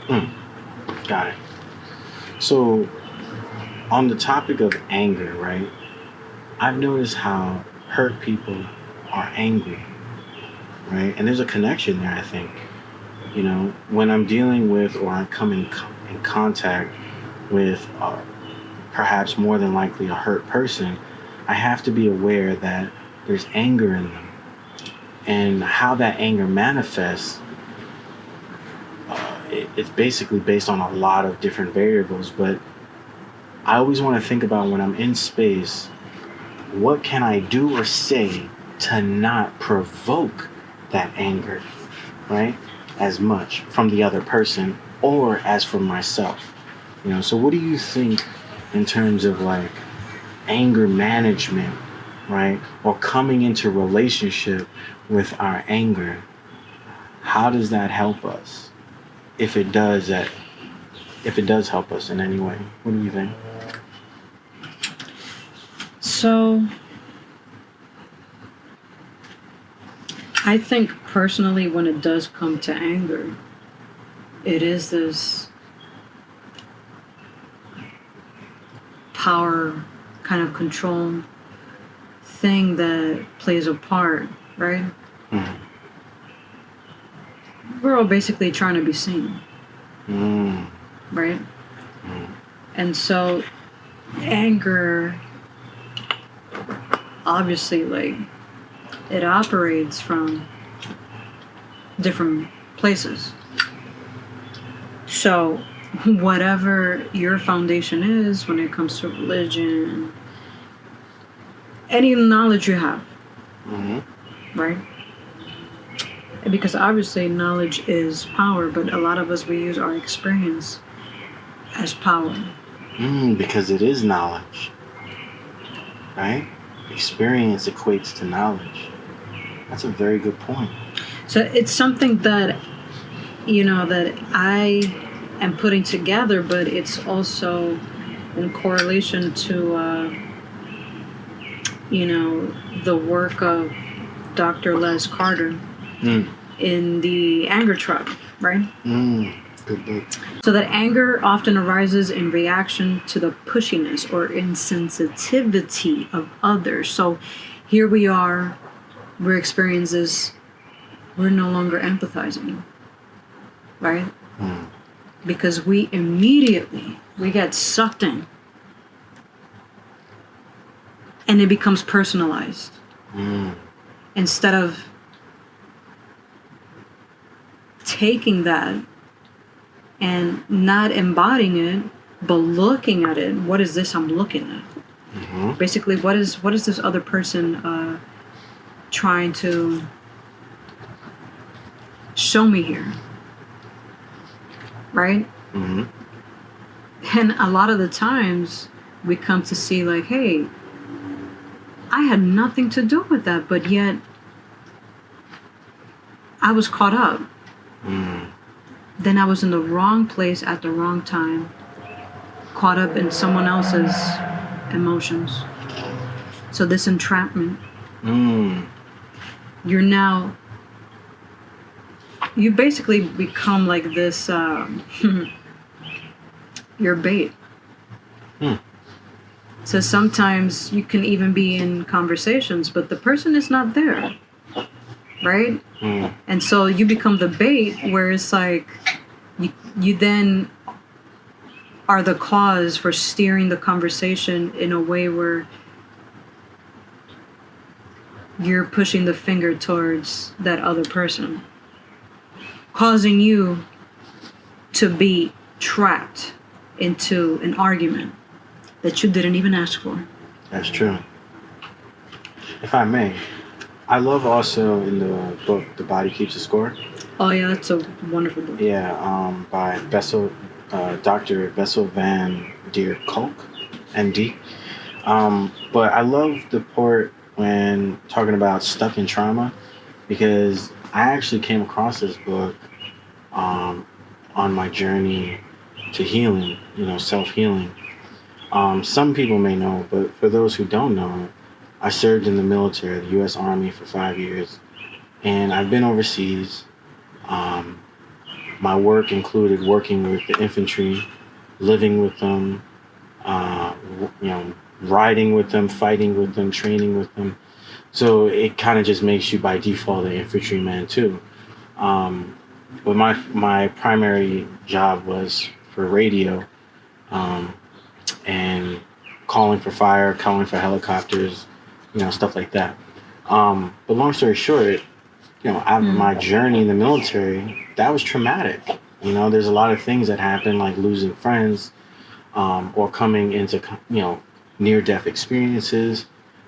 Mm, got it. So, on the topic of anger, right? I've noticed how hurt people are angry, right? And there's a connection there, I think. You know, when I'm dealing with or I come in contact with perhaps more than likely a hurt person, I have to be aware that there's anger in them. And how that anger manifests, it's basically based on a lot of different variables. But I always want to think about when I'm in space, what can I do or say to not provoke that anger, right? As much from the other person or as from myself. You know, so what do you think in terms of like anger management, right? Or coming into relationship with our anger? How does that help us? If it does help us in any way. What do you think? So I think personally when it does come to anger, it is this power kind of control thing that plays a part, right? Mm-hmm. We're all basically trying to be seen, right? And so anger, obviously, like, it operates from different places. So whatever your foundation is when it comes to religion, any knowledge you have, right? Because obviously knowledge is power, but a lot of us, we use our experience as power. Because it is knowledge, right? Experience equates to knowledge. That's a very good point. So it's something that, you know, that I am putting together, but it's also in correlation to, you know, the work of Dr. Les Carter in the Anger Trap, right? Good book. So that anger often arises in reaction to the pushiness or insensitivity of others. So here we are, we're experiencing this, we're no longer empathizing, right? Because we get sucked in. And it becomes personalized. Instead of taking that and not embodying it, but looking at it. What is this I'm looking at? Basically, what is this other person trying to show me here? Right? And a lot of the times we come to see like, hey, I had nothing to do with that, but yet I was caught up. Then I was in the wrong place at the wrong time, caught up in someone else's emotions. So this entrapment, you basically become like this, you're bait. So sometimes you can even be in conversations, but the person is not there. Right? And so you become the bait where it's like you then are the cause for steering the conversation in a way where you're pushing the finger towards that other person, causing you to be trapped into an argument that you didn't even ask for. That's true. If I may, I love also in the book, The Body Keeps the Score. Oh yeah, that's a wonderful book. Yeah, by Dr. Bessel van der Kolk, MD. But I love the part when talking about stuck in trauma, because I actually came across this book on my journey to healing, self-healing. Some people may know, but for those who don't know, I served in the military, the U.S. Army, for 5 years, and I've been overseas. my work included working with the infantry, living with them, riding with them, fighting with them, training with them. So it kind of just makes you by default an infantryman too. But my primary job was for radio, and calling for fire, calling for helicopters, stuff like that. But long story short, after my journey in the military, that was traumatic. There's a lot of things that happen, like losing friends, or coming into, near-death experiences,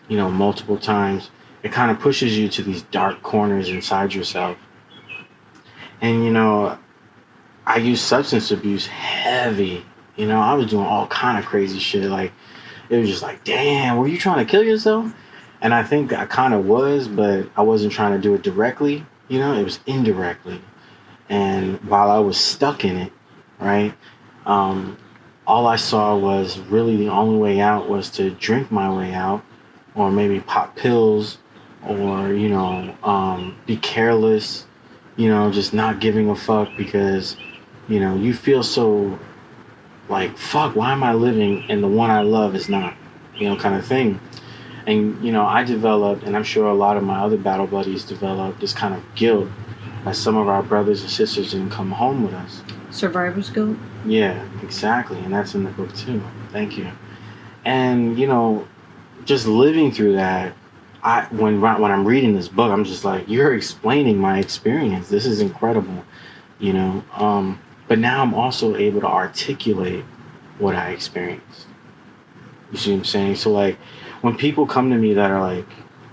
multiple times. It kind of pushes you to these dark corners inside yourself. And, I used substance abuse heavy. I was doing all kind of crazy shit. Like, it was just like, damn, were you trying to kill yourself? And I think I kind of was, but I wasn't trying to do it directly. It was indirectly. And while I was stuck in it, right, all I saw was really the only way out was to drink my way out, or maybe pop pills, or, be careless, just not giving a fuck because, you feel so like, fuck, why am I living and the one I love is not, kind of thing. And, I developed, and I'm sure a lot of my other battle buddies developed, this kind of guilt that some of our brothers and sisters didn't come home with us. Survivor's guilt? Yeah, exactly. And that's in the book too. Thank you. And, just living through that, when I'm reading this book, I'm just like, you're explaining my experience. This is incredible, But now I'm also able to articulate what I experienced. You see what I'm saying? So, like, when people come to me that are, like,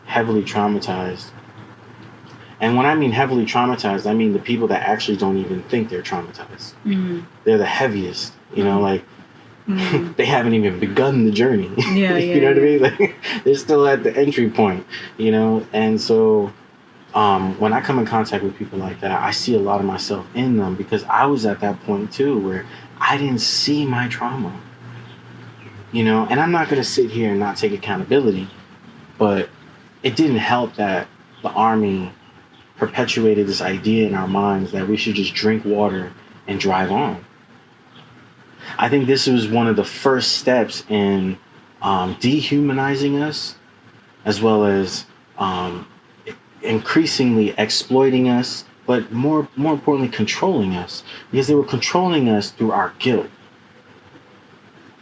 heavily traumatized, and when I mean heavily traumatized, I mean the people that actually don't even think they're traumatized. Mm. They're the heaviest, like, they haven't even begun the journey. Yeah, you know what I mean? Like, they're still at the entry point, And so when I come in contact with people like that, I see a lot of myself in them because I was at that point too where I didn't see my trauma. And I'm not going to sit here and not take accountability, but it didn't help that the Army perpetuated this idea in our minds that we should just drink water and drive on. I think this was one of the first steps in dehumanizing us, as well as increasingly exploiting us, but more importantly, controlling us, because they were controlling us through our guilt.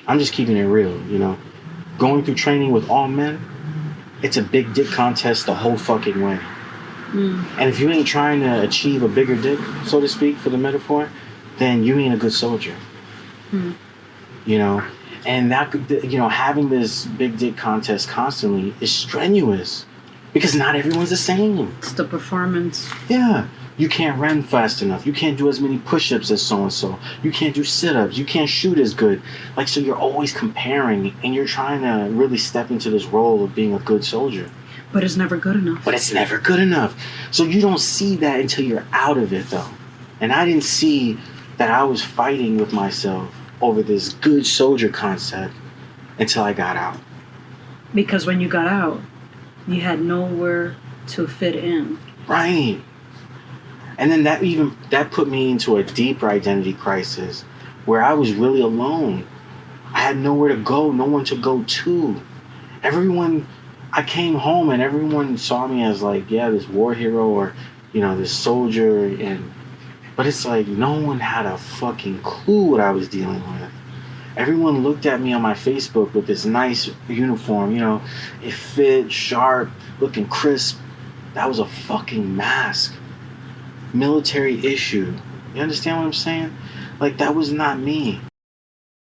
I'm just keeping it real, Going through training with all men, it's a big dick contest the whole fucking way. Mm. And if you ain't trying to achieve a bigger dick, so to speak, for the metaphor, then you ain't a good soldier. Mm. And that, having this big dick contest constantly is strenuous because not everyone's the same. It's the performance. Yeah. You can't run fast enough. You can't do as many push-ups as so-and-so. You can't do sit-ups. You can't shoot as good. Like, so you're always comparing and you're trying to really step into this role of being a good soldier. But it's never good enough. So you don't see that until you're out of it, though. And I didn't see that I was fighting with myself over this good soldier concept until I got out. Because when you got out, you had nowhere to fit in. Right. And then that put me into a deeper identity crisis where I was really alone. I had nowhere to go, no one to go to. I came home and everyone saw me as like, yeah, this war hero or, this soldier. But it's like no one had a fucking clue what I was dealing with. Everyone looked at me on my Facebook with this nice uniform, it fit, sharp, looking crisp. That was a fucking mask. Military issue. You understand what I'm saying? Like, that was not me.